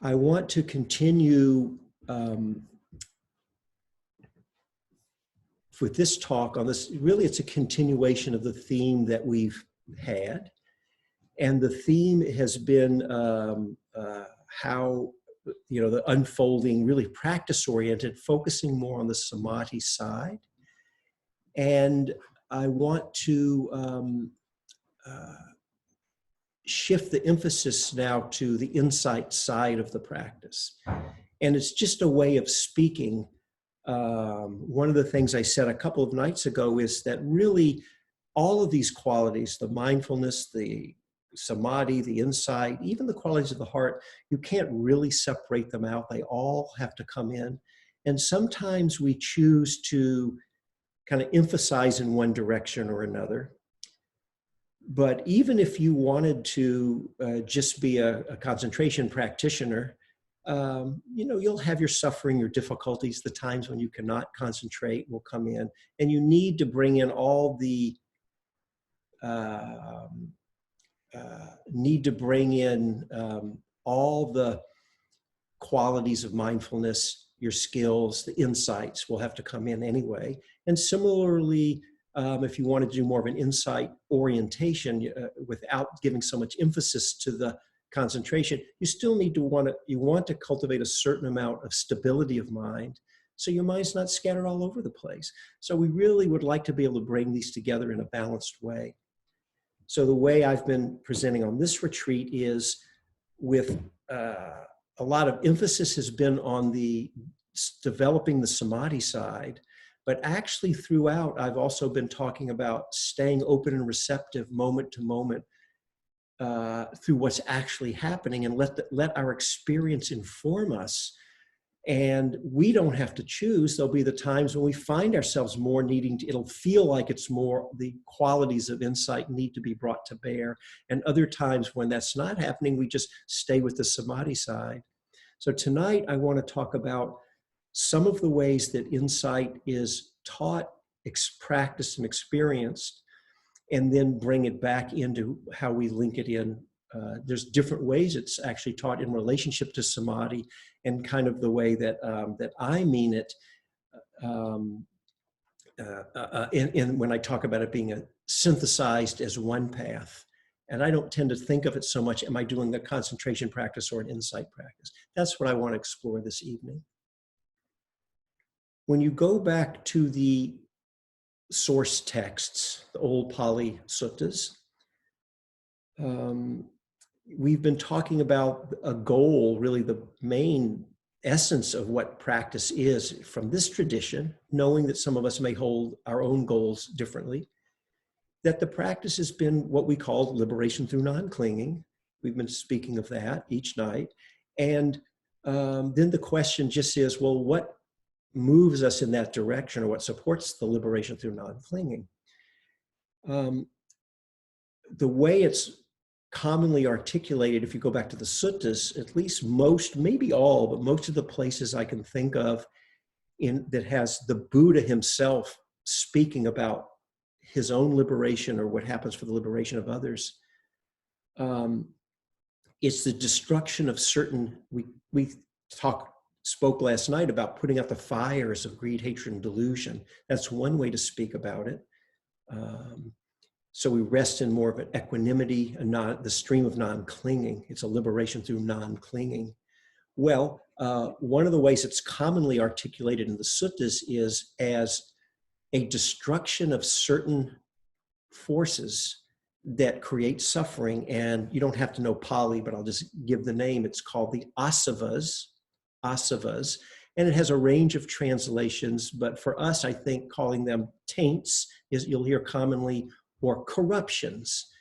I want to continue with this talk on this. Really, it's a continuation of the theme that we've had. And the theme has been how, the unfolding, really practice-oriented, focusing more on the samadhi side. And I want to shift the emphasis now to the insight side of the practice. And it's just a way of speaking. One of the things I said a couple of nights ago is that really all of these qualities, the mindfulness, the samadhi, the insight, even the qualities of the heart, you can't really separate them out. They all have to come in. And sometimes we choose to kind of emphasize in one direction or another. But even if you wanted to just be a concentration practitioner, you'll have your suffering, your difficulties, the times when you cannot concentrate will come in, and you need to bring in all the all the qualities of mindfulness, your skills, the insights will have to come in anyway. And similarly, if you want to do more of an insight orientation without giving so much emphasis to the concentration, you still need to want to cultivate a certain amount of stability of mind so your mind's not scattered all over the place. So we really would like to be able to bring these together in a balanced way. So the way I've been presenting on this retreat is with a lot of emphasis has been on the developing the samadhi side, but actually throughout I've also been talking about staying open and receptive moment to moment through what's actually happening, and let our experience inform us. And we don't have to choose. There'll be the times when we find ourselves more needing to, it'll feel like it's more the qualities of insight need to be brought to bear. And other times when that's not happening, we just stay with the samadhi side. So tonight I want to talk about some of the ways that insight is taught, practiced, and experienced, and then bring it back into how we link it in. There's different ways it's actually taught in relationship to samadhi, and kind of the way that that I mean it when I talk about it being synthesized as one path. And I don't tend to think of it so much, am I doing a concentration practice or an insight practice? That's what I want to explore this evening. When you go back to the source texts, the old Pali suttas, we've been talking about a goal, really the main essence of what practice is from this tradition, knowing that some of us may hold our own goals differently, that the practice has been what we call liberation through non-clinging. We've been speaking of that each night. And then the question just is, well, what moves us in that direction, or what supports the liberation through non-clinging? The way it's commonly articulated, if you go back to the suttas, at least most, maybe all, but most of the places I can think of that has the Buddha himself speaking about his own liberation or what happens for the liberation of others, it's the destruction of certain, we spoke last night about putting out the fires of greed, hatred, and delusion. That's one way to speak about it. So we rest in more of an equanimity and not the stream of non-clinging. It's a liberation through non-clinging. Well, one of the ways it's commonly articulated in the suttas is as a destruction of certain forces that create suffering. And you don't have to know Pali, but I'll just give the name. It's called the asavas, and it has a range of translations. But for us, I think calling them taints is, you'll hear commonly, or corruptions.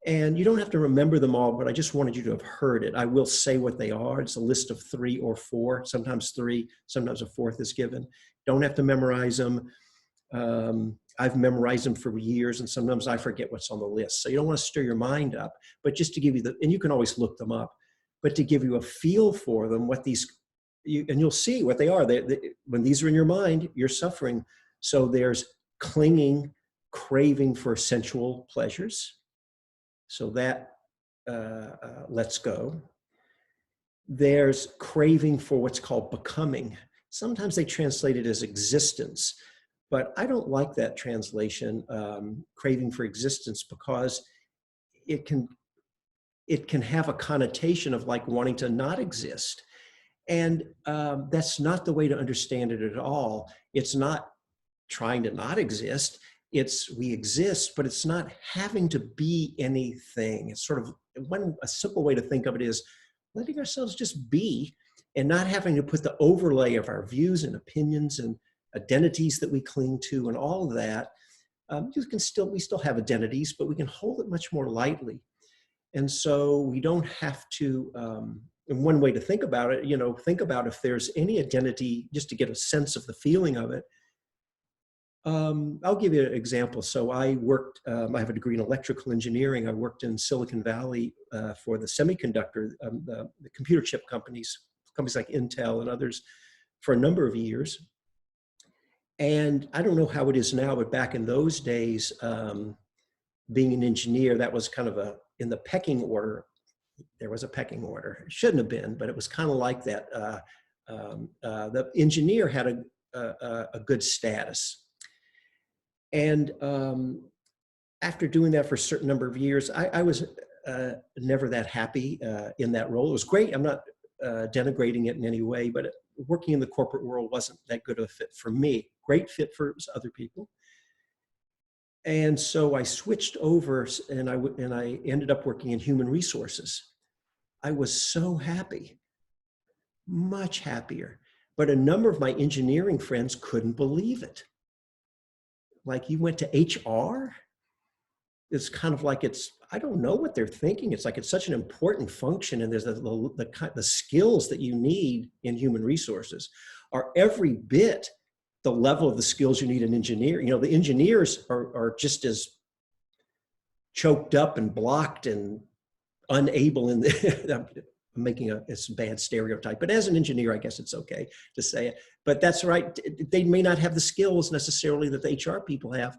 And you don't have to remember them all, but I just wanted you to have heard it. I will say what they are. It's a list of 3 or 4, sometimes 3, sometimes a 4th is given. Don't have to memorize them. I've memorized them for years, and sometimes I forget what's on the list. So you don't want to stir your mind up, but just to give you and you can always look them up, but to give you a feel for them, what these, and you'll see what they are. When these are in your mind, you're suffering. So there's clinging, craving for sensual pleasures. So that lets go. There's craving for what's called becoming. Sometimes they translate it as existence, but I don't like that translation, craving for existence, because it can it can have a connotation of like wanting to not exist. And that's not the way to understand it at all. It's not trying to not exist. It's we exist, but it's not having to be anything. It's sort of a simple way to think of it is letting ourselves just be and not having to put the overlay of our views and opinions and identities that we cling to and all of that. We still have identities, but we can hold it much more lightly. And so we don't have to, and one way to think about it, think about if there's any identity, just to get a sense of the feeling of it. I'll give you an example. So I worked, I have a degree in electrical engineering. I worked in Silicon Valley for the semiconductor, the computer chip companies like Intel and others for a number of years. And I don't know how it is now, but back in those days, being an engineer, that was kind of in the pecking order. There was a pecking order. It shouldn't have been, but it was kind of like that. The engineer had a good status. And after doing that for a certain number of years, I was never that happy in that role. It was great. I'm not denigrating it in any way, but working in the corporate world wasn't that good of a fit for me. Great fit for other people. And so I switched over and I ended up working in human resources. I was so happy, much happier. But a number of my engineering friends couldn't believe it. Like, you went to HR? It's kind of like I don't know what they're thinking. It's like it's such an important function, and there's the skills that you need in human resources are every bit the level of the skills you need in engineer. The engineers are just as choked up and blocked and unable in I'm making it's a bad stereotype, but as an engineer, I guess it's okay to say it. But that's right. They may not have the skills necessarily that the HR people have.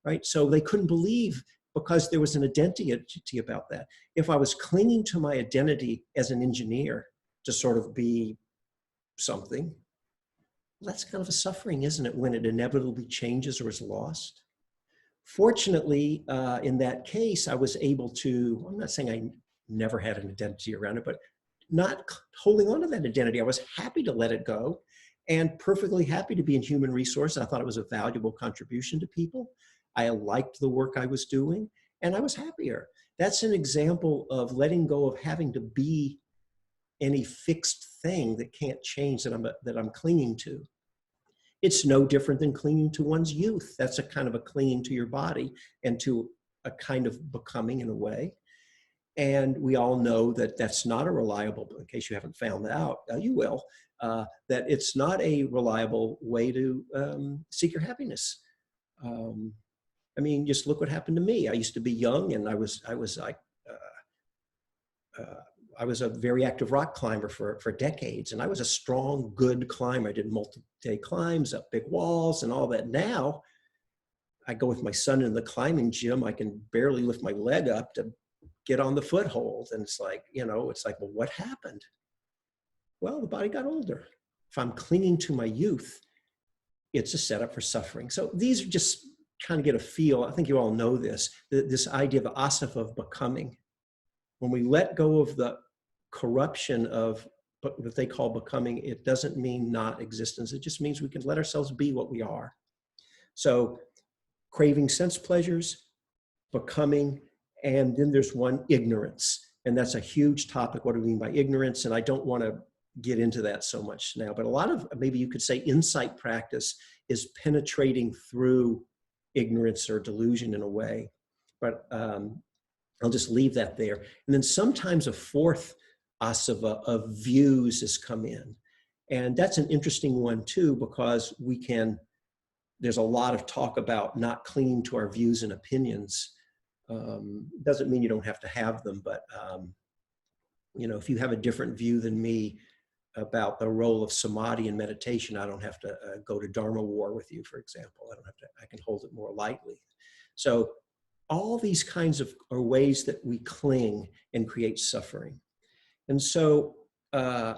Right? So they couldn't believe, because there was an identity about that. If I was clinging to my identity as an engineer to sort of be something, that's kind of a suffering, isn't it, when it inevitably changes or is lost? Fortunately, in that case, I was able to, I'm not saying I never had an identity around it, but not holding on to that identity. I was happy to let it go and perfectly happy to be in human resources. I thought it was a valuable contribution to people. I liked the work I was doing, and I was happier. That's an example of letting go of having to be any fixed thing that can't change, that I'm clinging to. It's no different than clinging to one's youth. That's a kind of a clinging to your body and to a kind of becoming, in a way. And we all know that that's not a reliable, in case you haven't found out, you will, that it's not a reliable way to seek your happiness. I mean, just look what happened to me. I used to be young, and I was like, I was a very active rock climber for decades, and I was a strong, good climber. I did multi-day climbs up big walls and all that. Now, I go with my son in the climbing gym. I can barely lift my leg up to get on the foothold. And it's like, well, what happened? Well, the body got older. If I'm clinging to my youth, it's a setup for suffering. So these are just kind of get a feel. I think you all know this idea of the asaf of becoming. When we let go of the corruption of what they call becoming, it doesn't mean not existence. It just means we can let ourselves be what we are. So craving sense pleasures, becoming, and then there's one, ignorance. And that's a huge topic. What do we mean by ignorance? And I don't want to get into that so much now, but a lot of, maybe you could say, insight practice is penetrating through ignorance or delusion in a way. But I'll just leave that there. And then sometimes a fourth asava of views has come in. And that's an interesting one too, because there's a lot of talk about not clinging to our views and opinions. Doesn't mean you don't have to have them, but if you have a different view than me about the role of samadhi in meditation, I don't have to go to Dharma war with you, for example. I can hold it more lightly. So all these kinds of are ways that we cling and create suffering. And so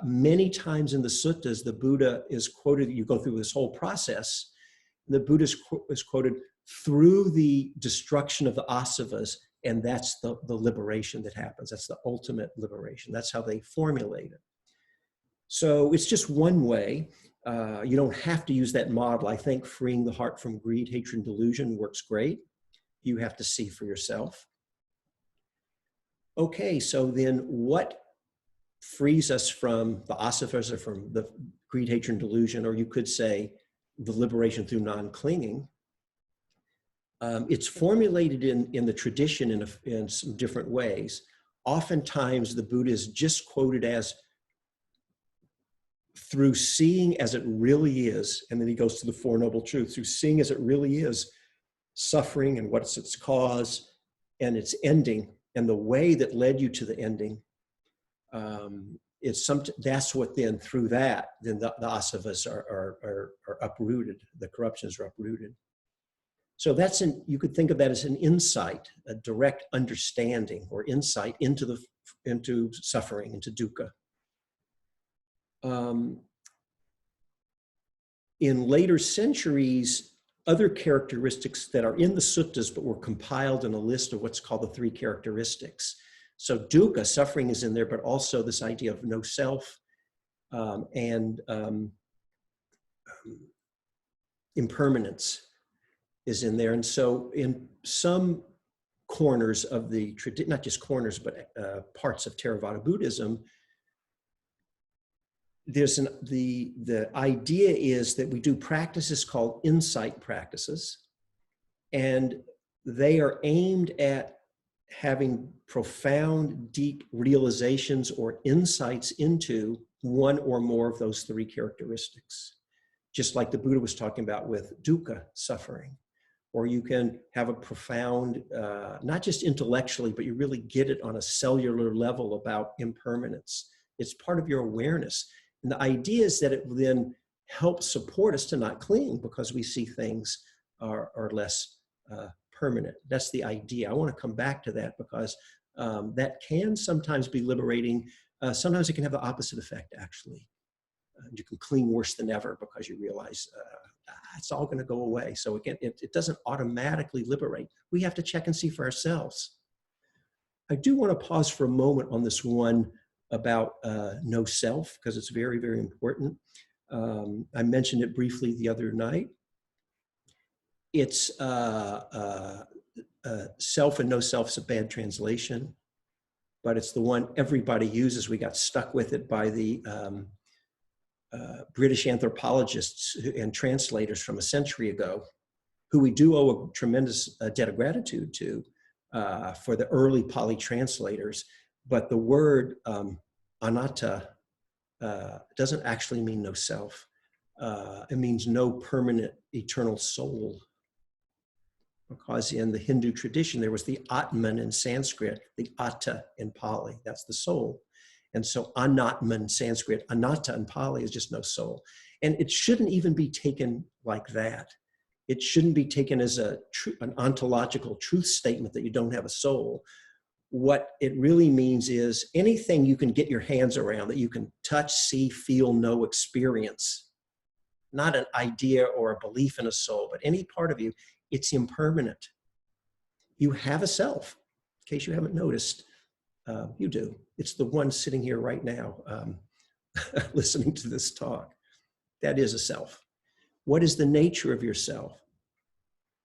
many times in the suttas, the Buddha is quoted, you go through this whole process, the Buddha is quoted through the destruction of the asavas, and that's the liberation that happens. That's the ultimate liberation. That's how they formulate it. So it's just one way. You don't have to use that model. I think freeing the heart from greed, hatred, and delusion works great. You have to see for yourself. Okay, so then what frees us from the asavas, or from the greed, hatred, and delusion, or you could say the liberation through non-clinging? It's formulated in the tradition in some different ways. Oftentimes, the Buddha is just quoted as through seeing as it really is, and then he goes to the Four Noble Truths, through seeing as it really is, suffering and what's its cause and its ending, and the way that led you to the ending. That's what then, through that, then the asavas are uprooted, the corruptions are uprooted. So you could think of that as an insight, a direct understanding or insight into suffering, into dukkha. In later centuries, other characteristics that are in the suttas but were compiled in a list of what's called the 3 characteristics. So dukkha, suffering, is in there, but also this idea of no self, and impermanence is in there. And so in some corners of the tradition, not just corners, but parts of Theravada Buddhism, the idea is that we do practices called insight practices, and they are aimed at having profound, deep realizations or insights into one or more of those 3 characteristics, just like the Buddha was talking about with dukkha, suffering. Or you can have a profound, not just intellectually, but you really get it on a cellular level about impermanence. It's part of your awareness. And the idea is that it will then help support us to not cling, because we see things are less permanent. That's the idea. I want to come back to that, because that can sometimes be liberating. Sometimes it can have the opposite effect, actually. You can cling worse than ever because you realize it's all going to go away. So again, it doesn't automatically liberate. We have to check and see for ourselves. I do want to pause for a moment on this one about no self, because it's very, very important. I mentioned it briefly the other night. It's self and no self is a bad translation, but it's the one everybody uses. We got stuck with it by the British anthropologists and translators from a century ago, who we do owe a tremendous debt of gratitude to for the early Pali translators. But the word anatta doesn't actually mean no self. It means no permanent eternal soul. Because in the Hindu tradition, there was the Atman in Sanskrit, the Atta in Pali, that's the soul. And so Anatman in Sanskrit, Anatta in Pali is just no soul. And it shouldn't even be taken like that. It shouldn't be taken as an ontological truth statement that you don't have a soul. What it really means is anything you can get your hands around, that you can touch, see, feel, know, experience, not an idea or a belief in a soul, but any part of you, it's impermanent. You have a self. In case you haven't noticed, you do. It's the one sitting here right now, listening to this talk. That is a self. What is the nature of your self?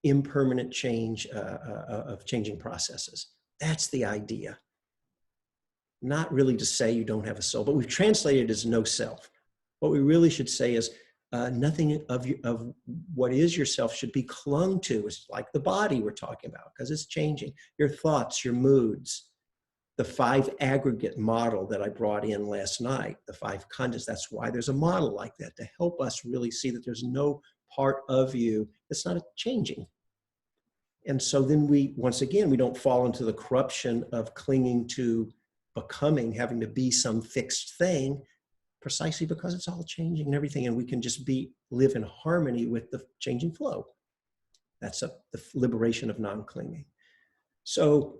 Impermanent change of changing processes. That's the idea. Not really to say you don't have a soul, but we've translated it as no self. What we really should say is nothing of what is yourself should be clung to. It's like the body we're talking about, because it's changing. Your thoughts, your moods, the 5 aggregate model that I brought in last night, the 5 khandhas. That's why there's a model like that, to help us really see that there's no part of you that's not changing. And so then once again, we don't fall into the corruption of clinging to becoming, having to be some fixed thing, precisely because it's all changing and everything, and we can just live in harmony with the changing flow. That's the liberation of non-clinging. So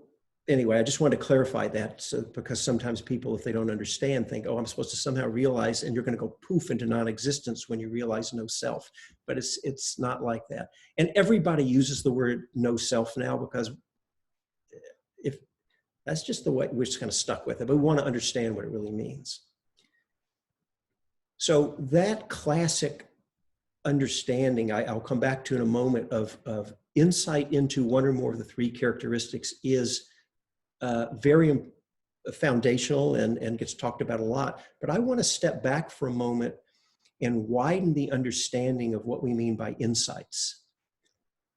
anyway, I just wanted to clarify that, so, because sometimes people, if they don't understand, think, oh, I'm supposed to somehow realize, and you're going to go poof into non-existence when you realize no self. But it's not like that. And everybody uses the word no self now, because if that's just the way we're just kind of stuck with it, but we want to understand what it really means. So that classic understanding, I'll come back to in a moment, of insight into one or more of the three characteristics is very foundational and gets talked about a lot. But I want to step back for a moment and widen the understanding of what we mean by insights.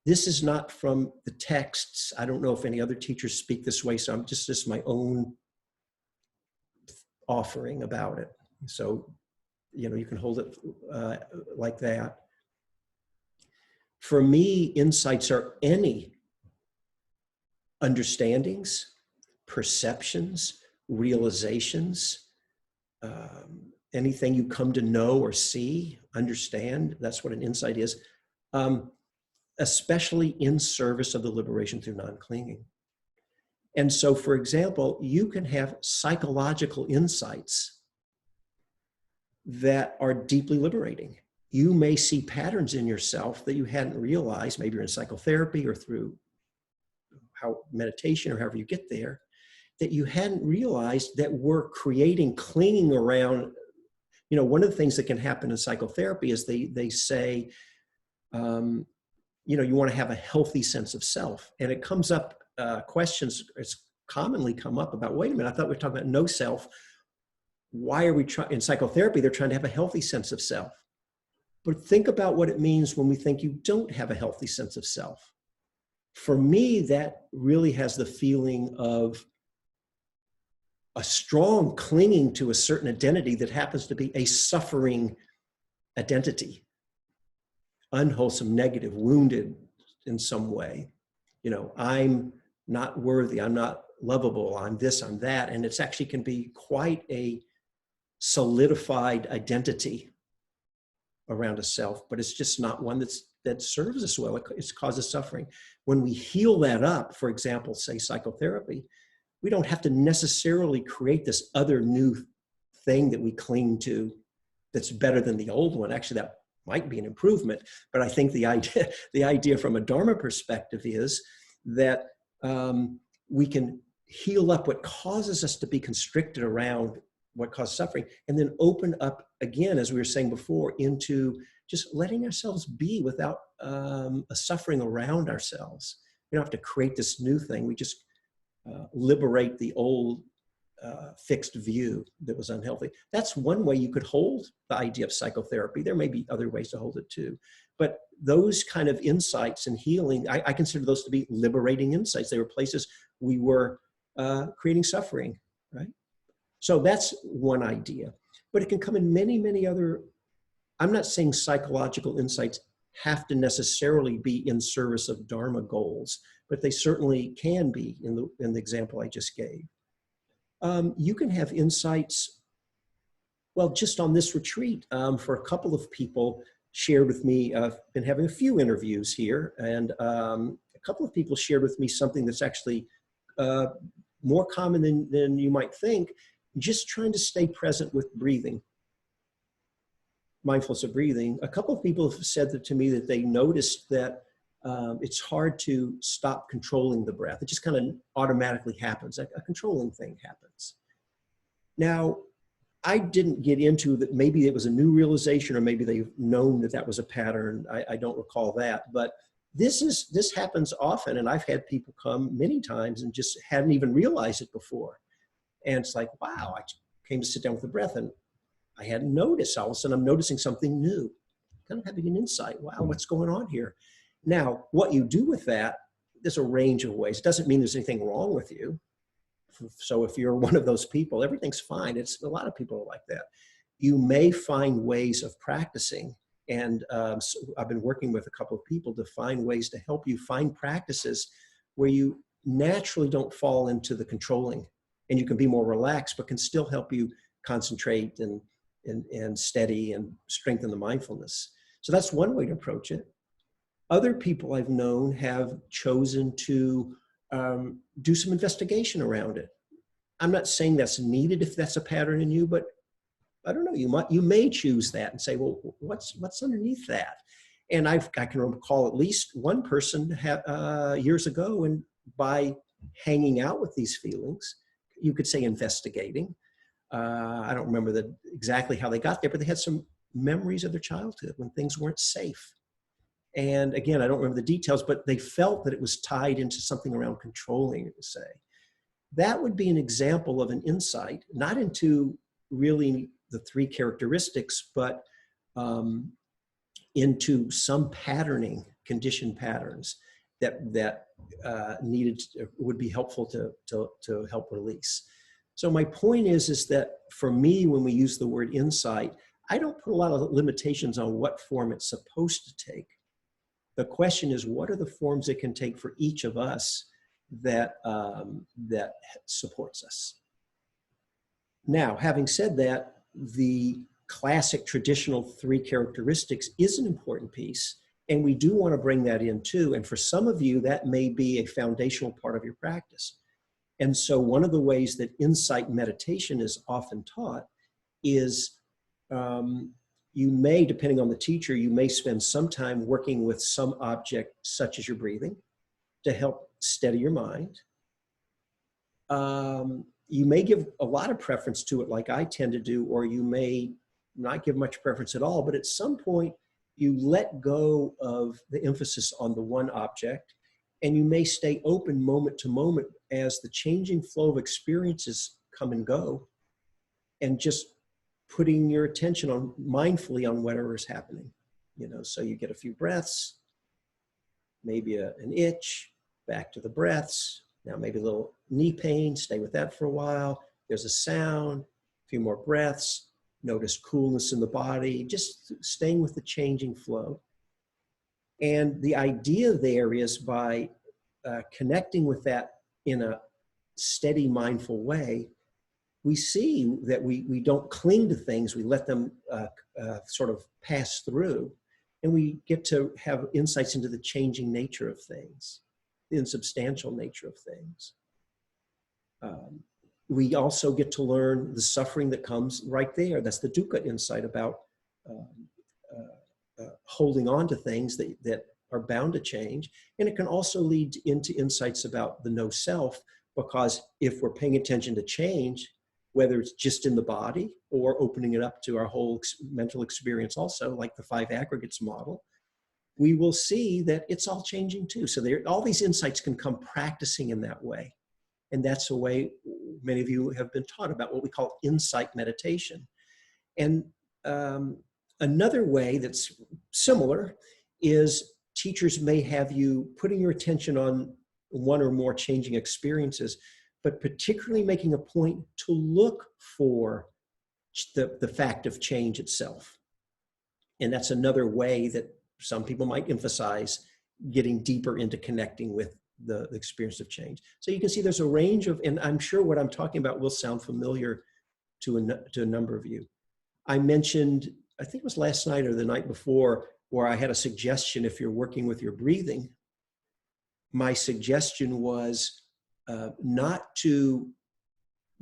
This is not from the texts. I don't know if any other teachers speak this way, so I'm just my own offering about it. So, you can hold it like that. For me, insights are any understandings, perceptions, realizations, anything you come to know or see, understand. That's what an insight is, especially in service of the liberation through non-clinging. And so, for example, you can have psychological insights that are deeply liberating. You may see patterns in yourself that you hadn't realized. Maybe you're in psychotherapy or through meditation or however you get there, that you hadn't realized that were creating clinging around. One of the things that can happen in psychotherapy is they say, you want to have a healthy sense of self. And it comes up, questions, it's commonly come up about, wait a minute, I thought we were talking about no self. Why are we trying, in psychotherapy, they're trying to have a healthy sense of self. But think about what it means when we think you don't have a healthy sense of self. For me, that really has the feeling of a strong clinging to a certain identity that happens to be a suffering identity, unwholesome, negative, wounded in some way. I'm not worthy, I'm not lovable, I'm this, I'm that. And it's actually can be quite a solidified identity around a self, but it's just not one that serves us well. It causes suffering. When we heal that up, for example, say psychotherapy, we don't have to necessarily create this other new thing that we cling to that's better than the old one. Actually, that might be an improvement. But I think the idea from a Dharma perspective is that we can heal up what causes us to be constricted around what causes suffering, and then open up again, as we were saying before, into just letting ourselves be without a suffering around ourselves. We don't have to create this new thing. We just liberate the old fixed view that was unhealthy. That's one way you could hold the idea of psychotherapy. There may be other ways to hold it too. But those kind of insights and healing, I consider those to be liberating insights. They were places we were creating suffering, right? So that's one idea. But it can come in many, many other. I'm not saying psychological insights have to necessarily be in service of Dharma goals, but they certainly can be in the example I just gave. You can have insights, well, just on this retreat, for a couple of people shared with me, I've been having a few interviews here, and a couple of people shared with me something that's actually more common than you might think, just trying to stay present with breathing, mindfulness of breathing. A couple of people have said to me that they noticed that it's hard to stop controlling the breath. It just kind of automatically happens. A controlling thing happens. Now, I didn't get into that. Maybe it was a new realization, or maybe they've known that was a pattern. I don't recall that, but this happens often. And I've had people come many times and just hadn't even realized it before. And it's like, wow, I came to sit down with the breath and I hadn't noticed. All of a sudden I'm noticing something new, kind of having an insight. Wow, what's going on here? Now, what you do with that, there's a range of ways. It doesn't mean there's anything wrong with you. So if you're one of those people, everything's fine. It's a lot of people are like that. You may find ways of practicing. And so I've been working with a couple of people to find ways to help you find practices where you naturally don't fall into the controlling, and you can be more relaxed, but can still help you concentrate and steady and strengthen the mindfulness. So that's one way to approach it. Other people I've known have chosen to do some investigation around it. I'm not saying that's needed if that's a pattern in you, but I don't know, you may choose that and say, well, what's underneath that? And I can recall at least one person years ago, and by hanging out with these feelings, you could say investigating. I don't remember exactly how they got there, but they had some memories of their childhood when things weren't safe. And again, I don't remember the details, but they felt that it was tied into something around controlling, to say. That would be an example of an insight, not into really the three characteristics, but into some patterning, conditioned patterns that would be helpful to help release. So my point is that for me, when we use the word insight, I don't put a lot of limitations on what form it's supposed to take. The question is, what are the forms it can take for each of us that supports us? Now, having said that, the classic traditional three characteristics is an important piece, and we do want to bring that in too. And for some of you, that may be a foundational part of your practice. And so one of the ways that insight meditation is often taught is you may, depending on the teacher, you may spend some time working with some object such as your breathing to help steady your mind. You may give a lot of preference to it like I tend to do, or you may not give much preference at all, but at some point you let go of the emphasis on the one object, and you may stay open moment to moment as the changing flow of experiences come and go, and just putting your attention on mindfully on whatever is happening. So you get a few breaths, maybe an itch, back to the breaths. Now maybe a little knee pain, stay with that for a while. There's a sound, a few more breaths, notice coolness in the body, just staying with the changing flow. And the idea there is by connecting with that in a steady, mindful way, we see that we don't cling to things, we let them sort of pass through, and we get to have insights into the changing nature of things, the insubstantial nature of things. We also get to learn the suffering that comes right there. That's the dukkha insight about holding on to things that are bound to change. And it can also lead into insights about the no self, because if we're paying attention to change, whether it's just in the body or opening it up to our whole mental experience also, like the 5 aggregates model, we will see that it's all changing too. So all these insights can come practicing in that way. And that's a way many of you have been taught about what we call insight meditation. And another way that's similar is teachers may have you putting your attention on one or more changing experiences, but particularly making a point to look for the fact of change itself. And that's another way that some people might emphasize getting deeper into connecting with the experience of change. So you can see there's a range of, and I'm sure what I'm talking about will sound familiar to a number of you. I mentioned, I think it was last night or the night before, where I had a suggestion if you're working with your breathing. My suggestion was not to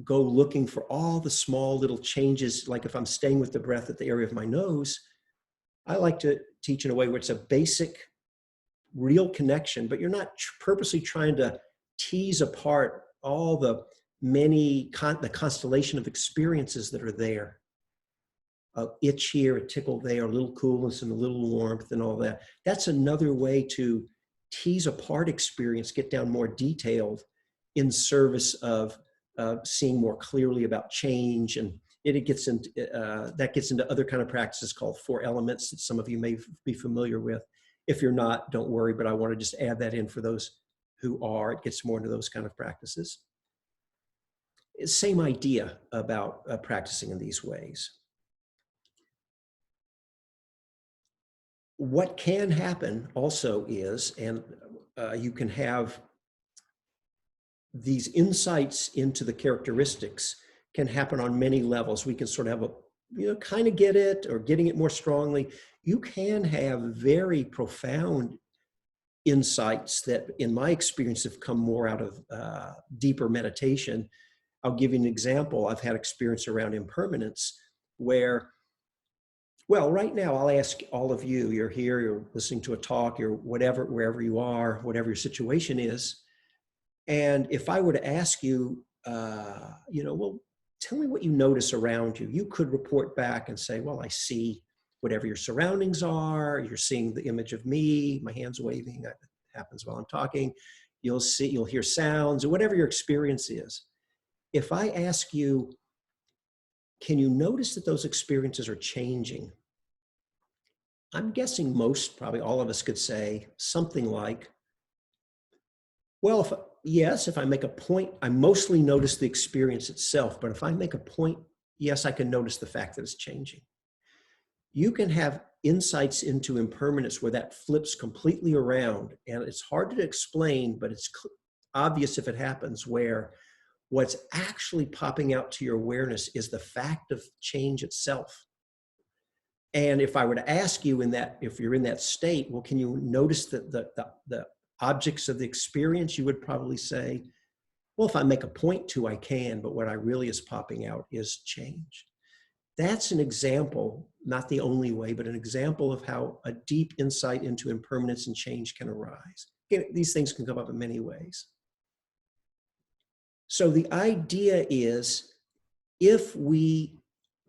go looking for all the small little changes, like if I'm staying with the breath at the area of my nose. I like to teach in a way where it's a basic, real connection, but you're not purposely trying to tease apart all the the constellation of experiences that are there. A itch here, a tickle there, a little coolness and a little warmth and all that. That's another way to tease apart experience, get down more detailed in service of seeing more clearly about change. And that gets into other kind of practices called 4 elements that some of you may be familiar with. If you're not, don't worry, but I want to just add that in for those who are. It gets more into those kind of practices. Same idea about practicing in these ways. What can happen also is, and you can have these insights into the characteristics can happen on many levels. We can sort of have kind of get it or getting it more strongly. You can have very profound insights that, in my experience, have come more out of deeper meditation. I'll give you an example. I've had experience around impermanence where, well, right now I'll ask all of you, you're here, you're listening to a talk, you're whatever, wherever you are, whatever your situation is. And if I were to ask you, well, tell me what you notice around you, you could report back and say, well, I see whatever your surroundings are. You're seeing the image of me, my hands waving. That happens while I'm talking. You'll hear sounds, or whatever your experience is. If I ask you, can you notice that those experiences are changing? I'm guessing most, probably all of us could say something like, well, yes, if I make a point, I mostly notice the experience itself, but if I make a point, yes, I can notice the fact that it's changing. You can have insights into impermanence where that flips completely around, and it's hard to explain, but it's obvious if it happens, where what's actually popping out to your awareness is the fact of change itself. And if I were to ask you if you're in that state, well, can you notice the objects of the experience? You would probably say, well, if I make a point to, I can, but what I really is popping out is change. That's an example, not the only way, but an example of how a deep insight into impermanence and change can arise. These things can come up in many ways. So the idea is, if we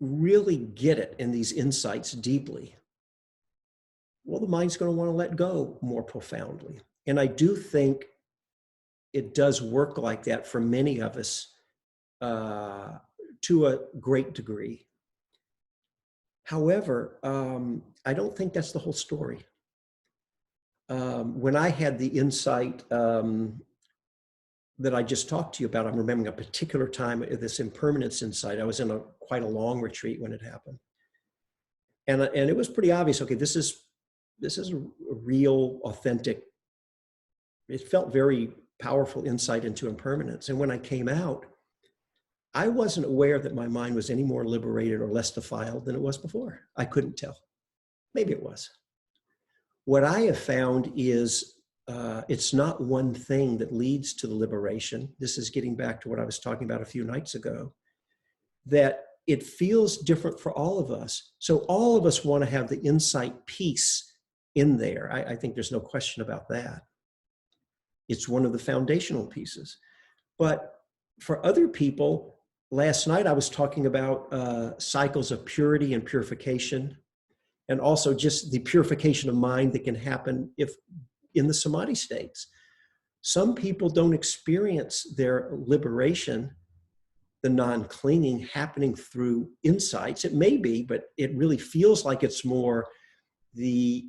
really get it in these insights deeply, well, the mind's going to want to let go more profoundly. And I do think it does work like that for many of us to a great degree. However, I don't think that's the whole story. When I had the insight that I just talked to you about, I'm remembering a particular time, this impermanence insight. I was in quite a long retreat when it happened. And it was pretty obvious, okay, this is a real, authentic, it felt very powerful insight into impermanence. And when I came out, I wasn't aware that my mind was any more liberated or less defiled than it was before. I couldn't tell. Maybe it was. What I have found is it's not one thing that leads to the liberation. This is getting back to what I was talking about a few nights ago, that it feels different for all of us. So all of us want to have the insight piece in there. I think there's no question about that. It's one of the foundational pieces. But for other people, last night I was talking about cycles of purity and purification, and also just the purification of mind that can happen if in the samadhi states. Some people don't experience their liberation, the non-clinging, happening through insights. It may be, but it really feels like it's more the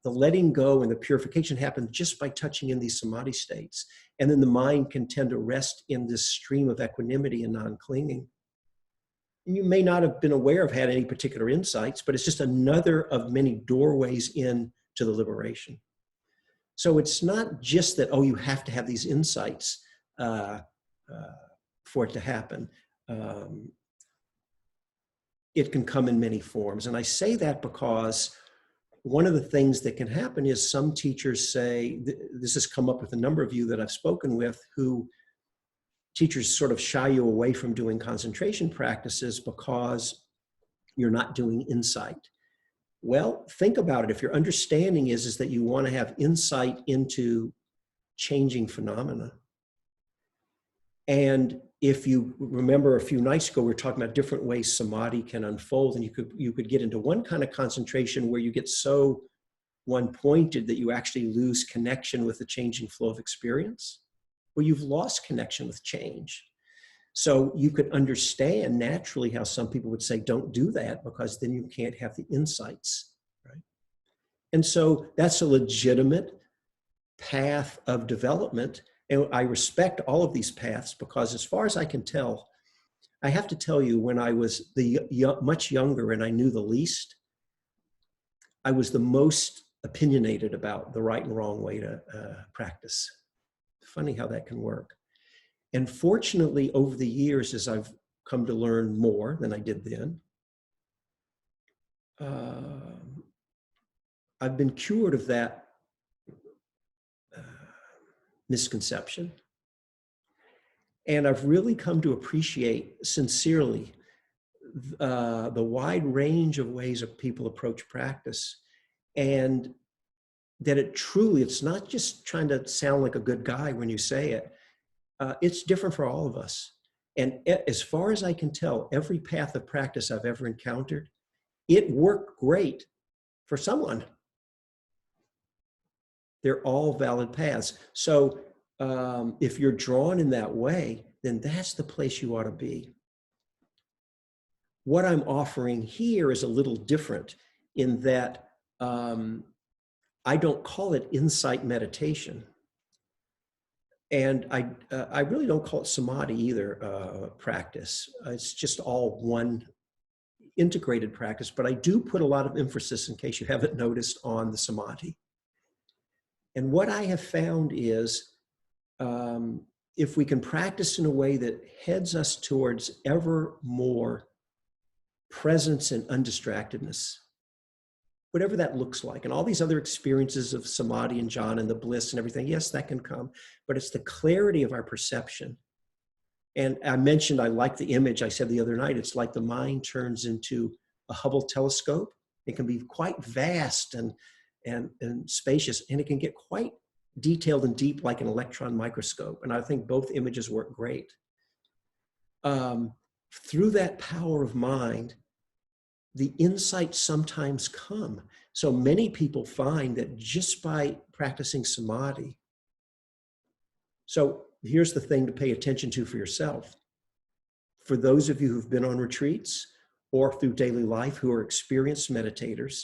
letting go and the purification happens just by touching in these samadhi states. And then the mind can tend to rest in this stream of equanimity and non-clinging. And you may not have been aware of had any particular insights, but it's just another of many doorways into the liberation. So it's not just that, oh, you have to have these insights for it to happen. It can come in many forms. And I say that because one of the things that can happen is some teachers say, this has come up with a number of you that I've spoken with, who teachers sort of shy you away from doing concentration practices because you're not doing insight. Well, think about it. If your understanding is that you want to have insight into changing phenomena, and if you remember a few nights ago, we were talking about different ways samadhi can unfold, and you could get into one kind of concentration where you get so one-pointed that you actually lose connection with the changing flow of experience, where you've lost connection with change. So you could understand naturally how some people would say, don't do that, because then you can't have the insights, right? And so that's a legitimate path of development. And I respect all of these paths because, as far as I can tell, I have to tell you, when I was much younger and I knew the least, I was the most opinionated about the right and wrong way to practice. Funny how that can work. And fortunately, over the years, as I've come to learn more than I did then, I've been cured of that misconception. And I've really come to appreciate sincerely the wide range of ways that people approach practice, and that it's not just trying to sound like a good guy when you say it. It's different for all of us. And as far as I can tell, every path of practice I've ever encountered, it worked great for someone. They're all valid paths. So if you're drawn in that way, then that's the place you ought to be. What I'm offering here is a little different in that I don't call it insight meditation. And I really don't call it samadhi either, practice. It's just all one integrated practice, but I do put a lot of emphasis, in case you haven't noticed, on the samadhi. And what I have found is if we can practice in a way that heads us towards ever more presence and undistractedness, whatever that looks like, and all these other experiences of samadhi and jhana and the bliss and everything, yes, that can come, but it's the clarity of our perception. And I mentioned, I like the image I said the other night, it's like the mind turns into a Hubble telescope. It can be quite vast and spacious, and it can get quite detailed and deep like an electron microscope. And I think both images work great. Through that power of mind, the insights sometimes come. So many people find that just by practicing samadhi. So here's the thing to pay attention to for yourself. For those of you who've been on retreats or through daily life who are experienced meditators,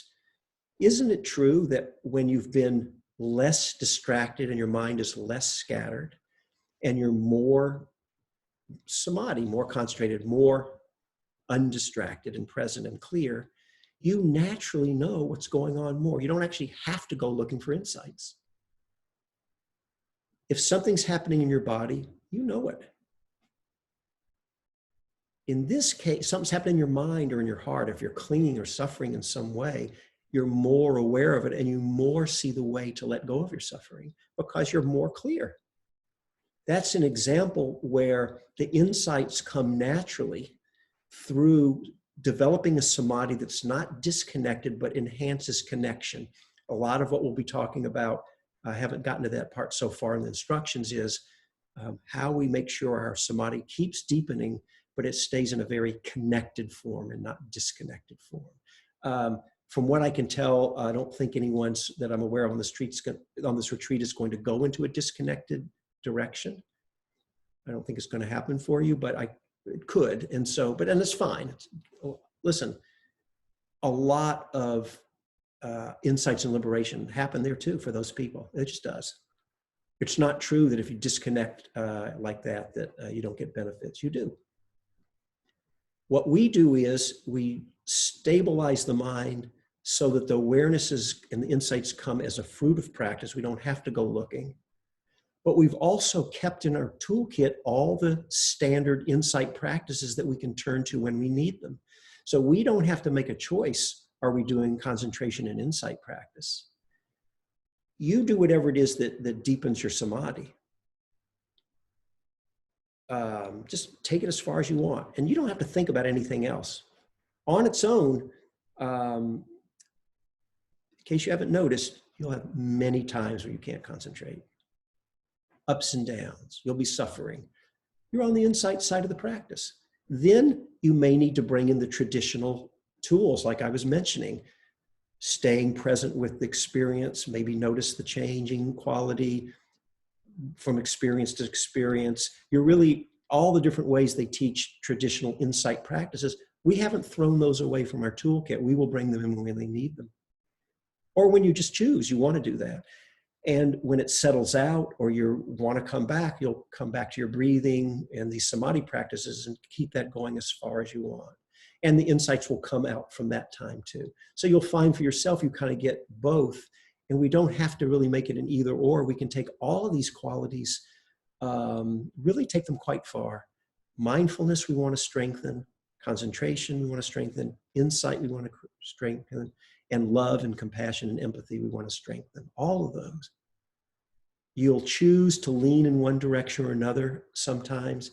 isn't it true that when you've been less distracted and your mind is less scattered and you're more samadhi, more concentrated, more undistracted and present and clear, you naturally know what's going on more. You don't actually have to go looking for insights. If something's happening in your body, you know it. In this case, something's happening in your mind or in your heart. If you're clinging or suffering in some way, you're more aware of it and you more see the way to let go of your suffering because you're more clear. That's an example where the insights come naturally through developing a samadhi that's not disconnected but enhances connection. A lot of what we'll be talking about, I haven't gotten to that part so far in the instructions, is how we make sure our samadhi keeps deepening, but it stays in a very connected form and not disconnected form. From what I can tell, I don't think anyone that I'm aware of on this retreat is going to go into a disconnected direction. I don't think it's going to happen for you, but it could. And it's fine. Listen, a lot of insights and liberation happen there too for those people. It just does. It's not true that if you disconnect like that you don't get benefits. You do. What we do is we stabilize the mind so that the awarenesses and the insights come as a fruit of practice. We don't have to go looking. But we've also kept in our toolkit all the standard insight practices that we can turn to when we need them. So we don't have to make a choice. Are we doing concentration and insight practice? You do whatever it is that deepens your samadhi. Just take it as far as you want. And you don't have to think about anything else. On its own, in case you haven't noticed, you'll have many times where you can't concentrate. Ups and downs, you'll be suffering. You're on the insight side of the practice. Then you may need to bring in the traditional tools like I was mentioning, staying present with the experience, maybe notice the changing quality from experience to experience. You're really, all the different ways they teach traditional insight practices, we haven't thrown those away from our toolkit. We will bring them in when they need them. Or when you just choose, you want to do that. And when it settles out or you want to come back, you'll come back to your breathing and these samadhi practices and keep that going as far as you want. And the insights will come out from that time too. So you'll find for yourself, you kind of get both. And we don't have to really make it an either or. We can take all of these qualities, really take them quite far. Mindfulness, we want to strengthen. Concentration, we want to strengthen. Insight, we want to strengthen. And love and compassion and empathy, we want to strengthen. All of those. You'll choose to lean in one direction or another sometimes.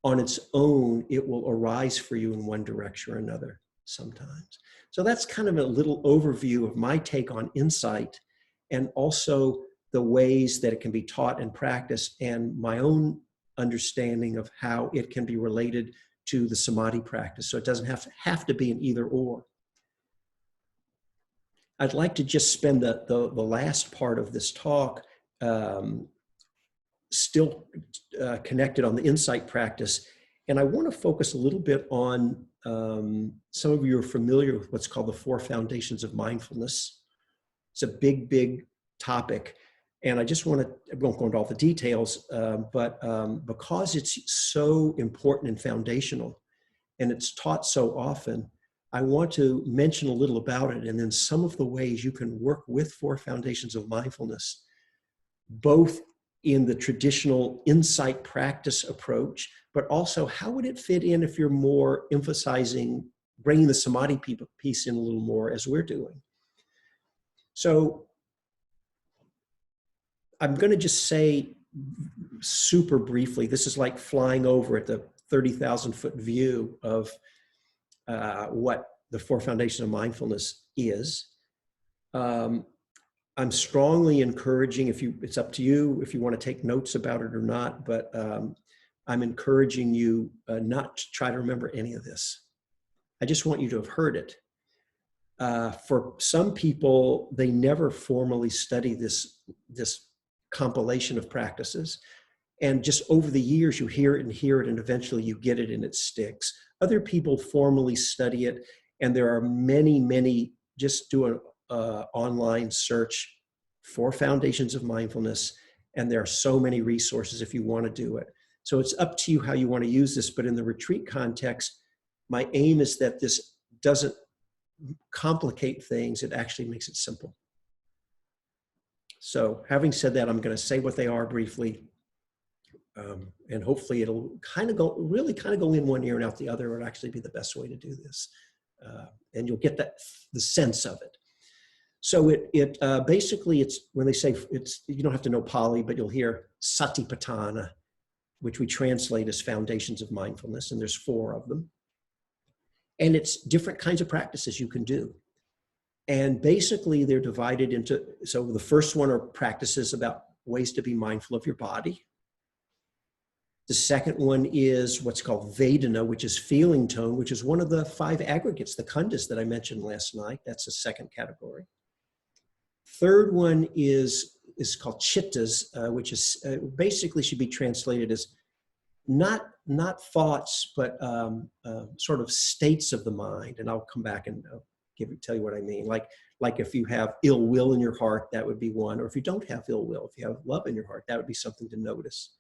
On its own, it will arise for you in one direction or another sometimes. So that's kind of a little overview of my take on insight, and also the ways that it can be taught and practiced, and my own understanding of how it can be related to the samadhi practice. So it doesn't have to be an either or. I'd like to just spend the last part of this talk still connected on the insight practice. And I want to focus a little bit on, some of you are familiar with what's called the 4 foundations of mindfulness. It's a big, big topic. And I just want to, I won't go into all the details, but because it's so important and foundational, and it's taught so often, I want to mention a little about it, and then some of the ways you can work with 4 foundations of mindfulness, both in the traditional insight practice approach, but also how would it fit in if you're more emphasizing bringing the samadhi piece in a little more, as we're doing. So I'm going to just say super briefly, this is like flying over at the 30,000-foot view of what the 4 foundations of mindfulness is. I'm strongly encouraging, it's up to you if you want to take notes about it or not, but I'm encouraging you not to try to remember any of this. I just want you to have heard it. For some people, they never formally study this compilation of practices. And just over the years, you hear it, and eventually you get it and it sticks. Other people formally study it, and there are many, just do an online search for foundations of mindfulness, and there are so many resources if you want to do it. So it's up to you how you want to use this, but in the retreat context, my aim is that this doesn't complicate things, it actually makes it simple. So having said that, I'm going to say what they are briefly. And hopefully it'll really go in one ear and out the other. Would actually be the best way to do this. And you'll get the sense of it. So basically it's, when they say it's, you don't have to know Pali, but you'll hear Satipatthana, which we translate as foundations of mindfulness. And there's 4 of them. And it's different kinds of practices you can do. And basically they're divided into, so the first one are practices about ways to be mindful of your body. The second one is what's called Vedana, which is feeling tone, which is one of the 5 aggregates, the khandhas that I mentioned last night. That's the second category. Third one is called Chittas, which is basically should be translated as not thoughts, but sort of states of the mind. And I'll come back and tell you what I mean. Like if you have ill will in your heart, that would be one. Or if you don't have ill will, if you have love in your heart, that would be something to notice.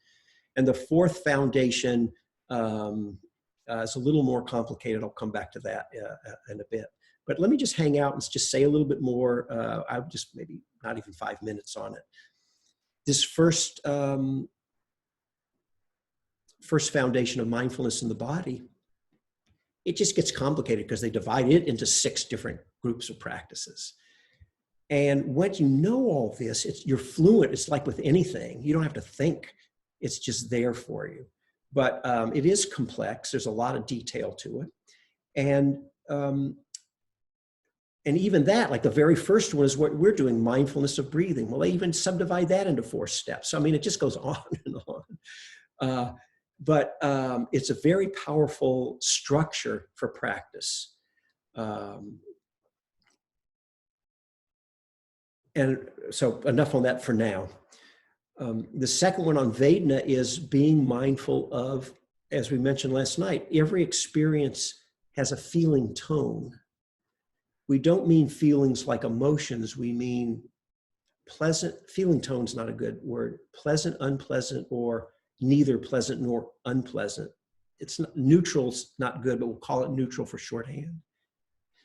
And the 4th foundation is a little more complicated. I'll come back to that in a bit. But let me just hang out and just say a little bit more. I'll just maybe not even 5 minutes on it. This first foundation of mindfulness in the body, it just gets complicated because they divide it into 6 different groups of practices. And once you know all this, you're fluent. It's like with anything. You don't have to think. It's just there for you. But it is complex. There's a lot of detail to it. And even that, like the very first one is what we're doing, mindfulness of breathing. Well, they even subdivide that into 4 steps. So, I mean, it just goes on and on. But it's a very powerful structure for practice. And so enough on that for now. The second one on Vedana is being mindful of, as we mentioned last night, every experience has a feeling tone. We don't mean feelings like emotions. We mean pleasant. Feeling tone's not a good word. Pleasant, unpleasant, or neither pleasant nor unpleasant. It's not, neutral's not good, but we'll call it neutral for shorthand.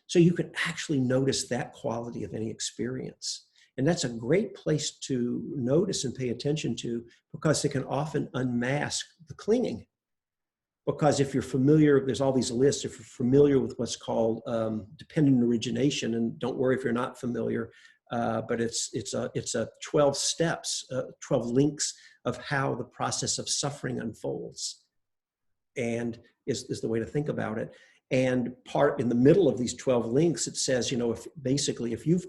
So you can actually notice that quality of any experience. And that's a great place to notice and pay attention to, because it can often unmask the clinging. Because if you're familiar, there's all these lists, if you're familiar with what's called dependent origination, and don't worry if you're not familiar, but it's a 12 steps, 12 links of how the process of suffering unfolds, and is the way to think about it. And part in the middle of these 12 links, it says, you know, if basically if you've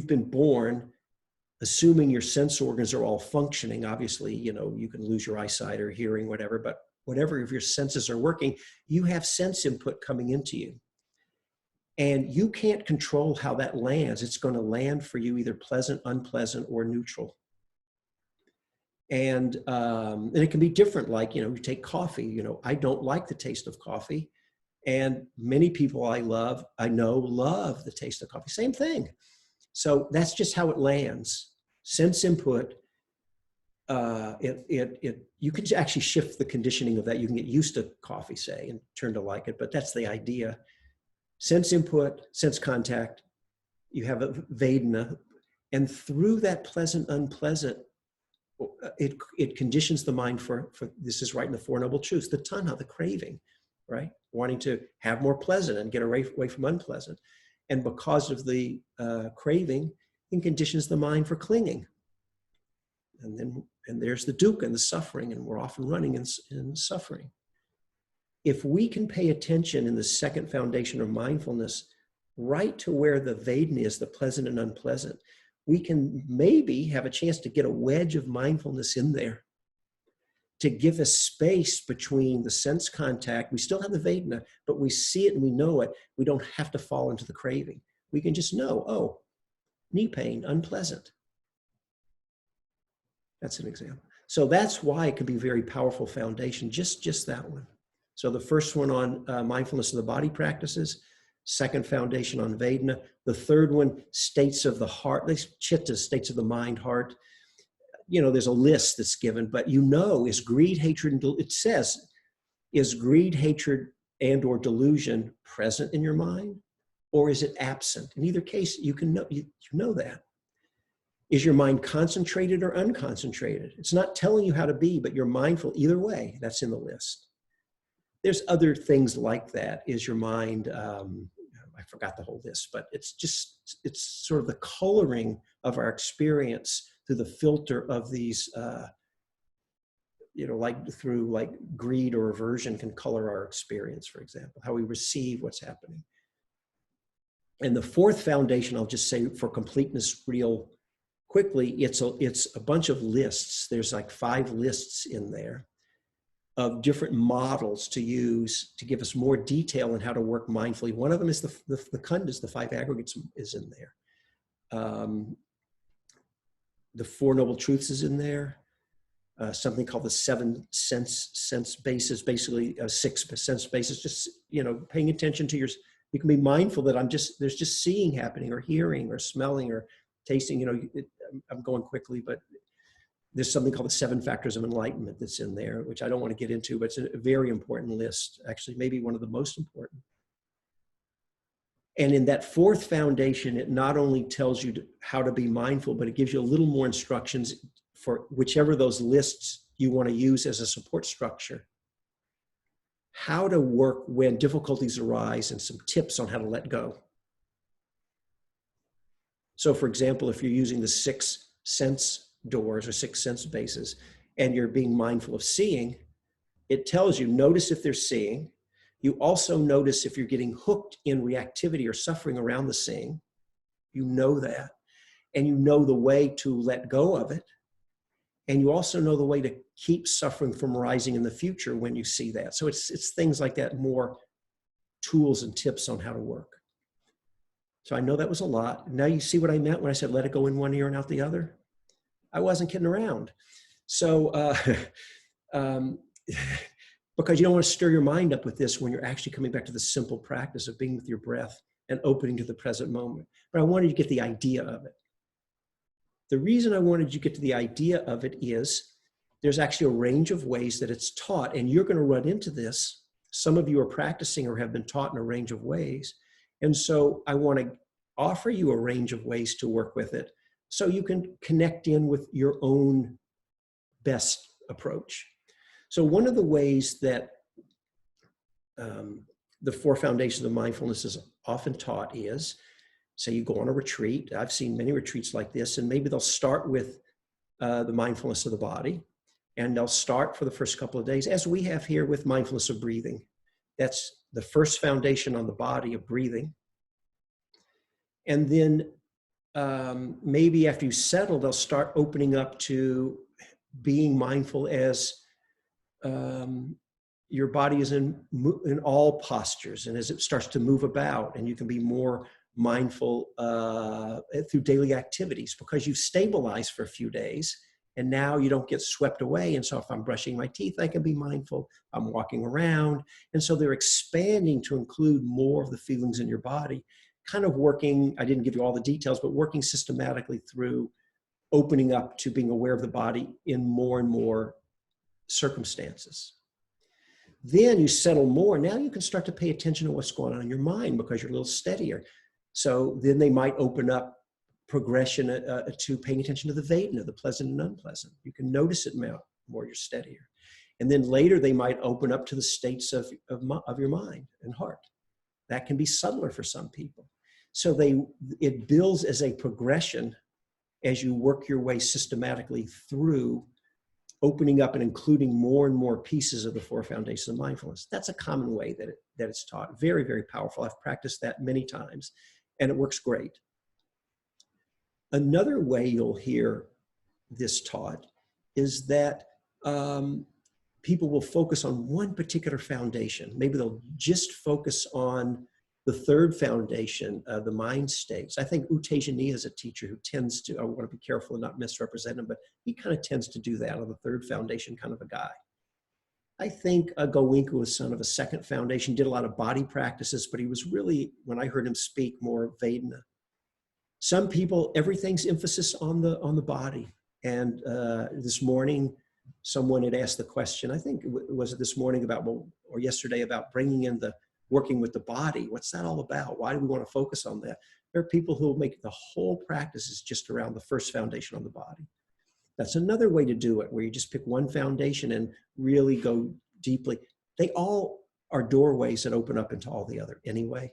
been born assuming your sense organs are all functioning, obviously, you know, you can lose your eyesight or hearing, whatever, but whatever, if your senses are working, you have sense input coming into you. And you can't control how that lands. It's going to land for you either pleasant, unpleasant, or neutral. And it can be different. Like, you know, you take coffee, you know, I don't like the taste of coffee. And many people I know love the taste of coffee. Same thing. So that's just how it lands. Sense input, you can actually shift the conditioning of that. You can get used to coffee, say, and turn to like it, but that's the idea. Sense input, sense contact, you have a Vedana, and through that pleasant, unpleasant, it conditions the mind for this is right in the Four Noble Truths, the tanha, the craving, right? Wanting to have more pleasant and get away from unpleasant. And because of the craving, it conditions the mind for clinging. And there's the dukkha and the suffering, and we're often running in suffering. If we can pay attention in the second foundation of mindfulness, right to where the Vedana is, the pleasant and unpleasant, we can maybe have a chance to get a wedge of mindfulness in there to give us space between the sense contact. We still have the Vedana, but we see it and we know it. We don't have to fall into the craving. We can just know, oh, knee pain, unpleasant. That's an example. So that's why it can be a very powerful foundation, just that one. So the first one on mindfulness of the body practices, second foundation on Vedana, the third one, states of the heart, chitta, states of the mind, heart. You know, there's a list that's given, but you know, is greed, hatred, and it says, is greed, hatred, and or delusion present in your mind, or is it absent? In either case, you can know, you know that. Is your mind concentrated or unconcentrated? It's not telling you how to be, but you're mindful either way. That's in the list. There's other things like that. Is your mind, I forgot the whole list, but it's sort of the coloring of our experience through the filter of these, you know, like through like greed or aversion can color our experience, for example, how we receive what's happening. And the fourth foundation, I'll just say for completeness real quickly, it's a bunch of lists. There's like 5 lists in there of different models to use to give us more detail on how to work mindfully. One of them is the khandhas, the 5 aggregates is in there. The Four Noble Truths is in there. Something called the 7 sense bases, basically 6 sense bases, just, you know, paying attention to you can be mindful that there's just seeing happening or hearing or smelling or tasting, you know, I'm going quickly, but there's something called the 7 factors of enlightenment that's in there, which I don't want to get into, but it's a very important list, actually, maybe one of the most important. And in that fourth foundation, it not only tells you how to be mindful, but it gives you a little more instructions for whichever those lists you want to use as a support structure. How to work when difficulties arise and some tips on how to let go. So for example, if you're using the 6 sense doors or 6 sense bases and you're being mindful of seeing, it tells you, notice if they're seeing. You also notice if you're getting hooked in reactivity or suffering around the seeing. You know that. And you know the way to let go of it. And you also know the way to keep suffering from rising in the future when you see that. So it's things like that, more tools and tips on how to work. So I know that was a lot. Now you see what I meant when I said let it go in one ear and out the other? I wasn't kidding around. So, because you don't want to stir your mind up with this when you're actually coming back to the simple practice of being with your breath and opening to the present moment. But I wanted you to get the idea of it. The reason I wanted you to get to the idea of it is there's actually a range of ways that it's taught, and you're going to run into this. Some of you are practicing or have been taught in a range of ways. And so I want to offer you a range of ways to work with it so you can connect in with your own best approach. So one of the ways that the 4 foundations of mindfulness is often taught is Say you go on a retreat. I've seen many retreats like this, and maybe they'll start with the mindfulness of the body, and they'll start for the first couple of days, as we have here with mindfulness of breathing. That's the first foundation on the body of breathing. And then maybe after you settle, they'll start opening up to being mindful as your body is in all postures, and as it starts to move about, and you can be more mindful through daily activities because you've stabilized for a few days, and now you don't get swept away. And so if I'm brushing my teeth, I can be mindful. I'm walking around. And so they're expanding to include more of the feelings in your body, kind of working, I didn't give you all the details, but working systematically through opening up to being aware of the body in more and more circumstances. Then you settle more. Now you can start to pay attention to what's going on in your mind because you're a little steadier. So then they might open up progression to paying attention to the Vedana, the pleasant and unpleasant. You can notice it more, you're steadier. And then later they might open up to the states of your mind and heart. That can be subtler for some people. So it builds as a progression as you work your way systematically through opening up and including more and more pieces of the four foundations of mindfulness. That's a common way that it's taught. Very, very powerful. I've practiced that many times, and it works great. Another way you'll hear this taught is that people will focus on one particular foundation. Maybe they'll just focus on the third foundation, the mind states. I think U Tejaniya is a teacher who tends to, I want to be careful and not misrepresent him, but he kind of tends to do that on the third foundation kind of a guy. I think Goenka was son of a second foundation, did a lot of body practices, but he was really, when I heard him speak, more Vedana. Some people, everything's emphasis on the body. And this morning, someone had asked the question, I think, was it this morning about, or yesterday, about bringing in the working with the body. What's that all about? Why do we want to focus on that? There are people who will make the whole practice is just around the first foundation on the body. That's another way to do it, where you just pick one foundation and really go deeply. They all are doorways that open up into all the other anyway.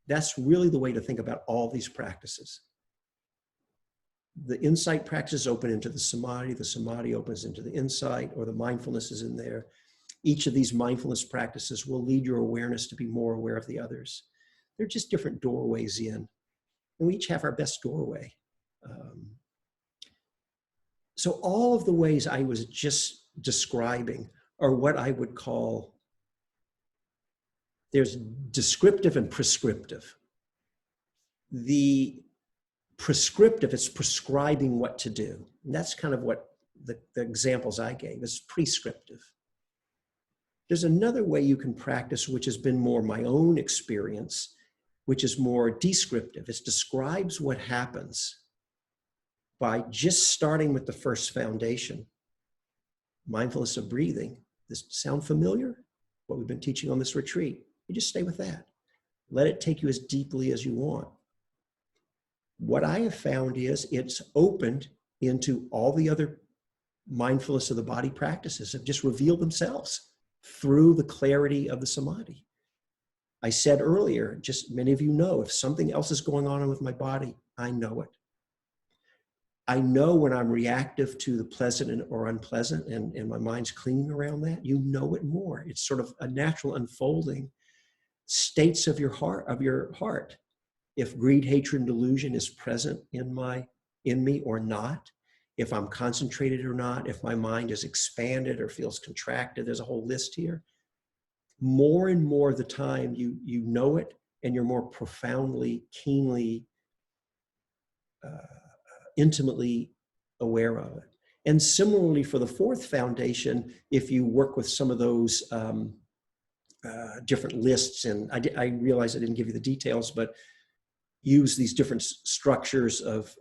That's really the way to think about all these practices. The insight practices open into the samadhi opens into the insight, or the mindfulness is in there. Each of these mindfulness practices will lead your awareness to be more aware of the others. They're just different doorways in. And we each have our best doorway. So all of the ways I was just describing are what I would call, there's descriptive and prescriptive. The prescriptive is prescribing what to do. And that's kind of what the examples I gave is prescriptive. There's another way you can practice, which has been more my own experience, which is more descriptive. It describes what happens by just starting with the first foundation, mindfulness of breathing. Does this sound familiar? What we've been teaching on this retreat. You just stay with that. Let it take you as deeply as you want. What I have found is it's opened into all the other mindfulness of the body practices have just revealed themselves through the clarity of the samadhi. I said earlier, just many of you know, if something else is going on with my body, I know it. I know when I'm reactive to the pleasant or unpleasant, and my mind's clinging around that, you know it more. It's sort of a natural unfolding states of your heart. If greed, hatred, and delusion is present in me or not, if I'm concentrated or not, if my mind is expanded or feels contracted, there's a whole list here. More and more of the time you know it, and you're more profoundly, keenly, intimately aware of it. And similarly for the fourth foundation, if you work with some of those different lists, and I realize I didn't give you the details, but use these different structures of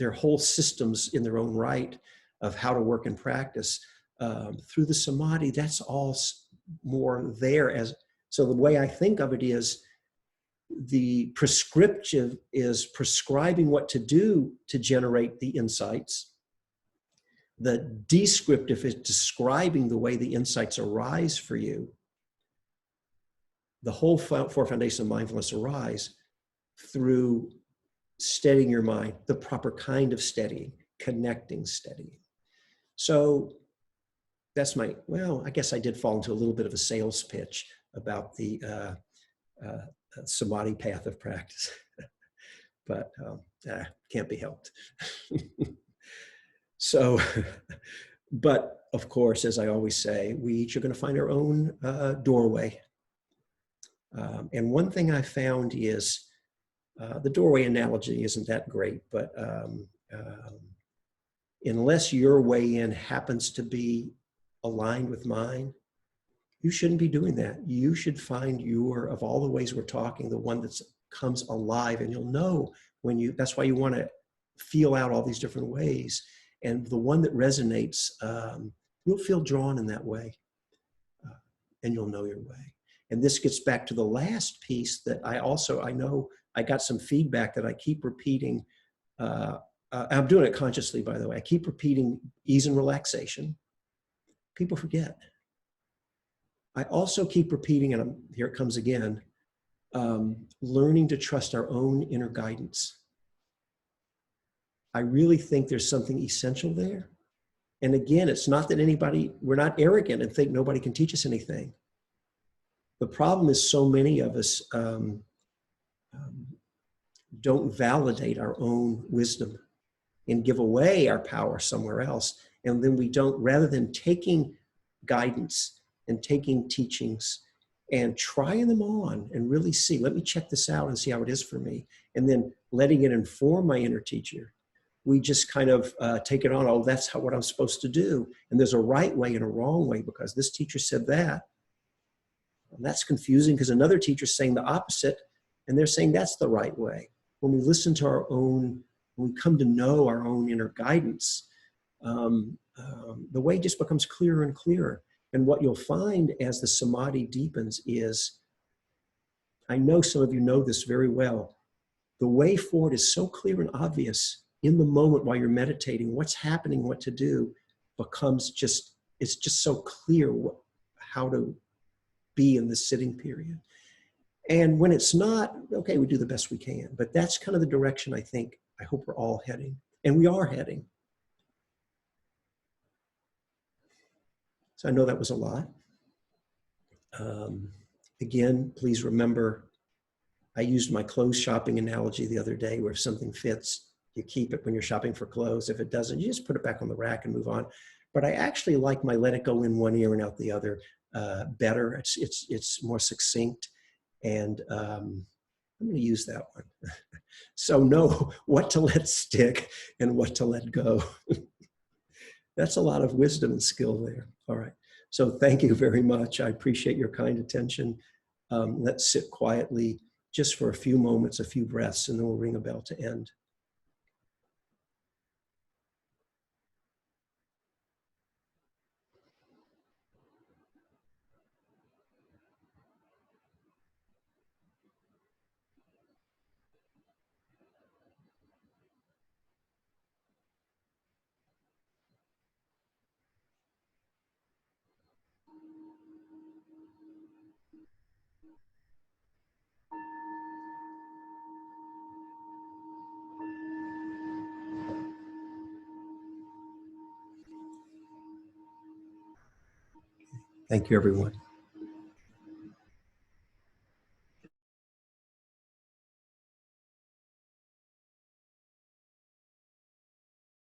their whole systems in their own right of how to work and practice through the samadhi. That's all more there. As so the way I think of it is, the prescriptive is prescribing what to do to generate the insights. The descriptive is describing the way the insights arise for you. the whole four foundations of mindfulness arise through steadying your mind, the proper kind of steadying, connecting steadying. So that's well, I guess I did fall into a little bit of a sales pitch about the samadhi path of practice, but can't be helped. So, but of course, as I always say, we each are going to find our own doorway. And one thing I found is the doorway analogy isn't that great, but unless your way in happens to be aligned with mine, you shouldn't be doing that. You should find of all the ways we're talking, the one that comes alive, and you'll know that's why you want to feel out all these different ways. And the one that resonates, you'll feel drawn in that way, and you'll know your way. And this gets back to the last piece that I know I got some feedback that I keep repeating. I'm doing it consciously, by the way. I keep repeating ease and relaxation. People forget. I also keep repeating, and here it comes again, learning to trust our own inner guidance. I really think there's something essential there. And again, it's not that we're not arrogant and think nobody can teach us anything. The problem is so many of us don't validate our own wisdom and give away our power somewhere else. And then we don't, rather than taking guidance and taking teachings and trying them on and really see, let me check this out and see how it is for me. And then letting it inform my inner teacher. We just kind of take it on, oh, that's what I'm supposed to do. And there's a right way and a wrong way because this teacher said that. And that's confusing because another teacher's saying the opposite and they're saying that's the right way. When we listen to when we come to know our own inner guidance, the way just becomes clearer and clearer. And what you'll find as the samadhi deepens is, I know some of you know this very well, the way forward is so clear and obvious in the moment while you're meditating. What's happening, what to do becomes it's just so clear how to be in the sitting period. And when it's not, okay, we do the best we can. But that's kind of the direction I hope we're all heading. And we are heading. So I know that was a lot. Again, please remember, I used my clothes shopping analogy the other day where if something fits, you keep it when you're shopping for clothes. If it doesn't, you just put it back on the rack and move on. But I actually like my let it go in one ear and out the other better. It's more succinct. And I'm going to use that one. So know what to let stick and what to let go. That's a lot of wisdom and skill there. All right. So thank you very much. I appreciate your kind attention. Let's sit quietly just for a few moments, a few breaths, and then we'll ring a bell to end. Thank you, everyone.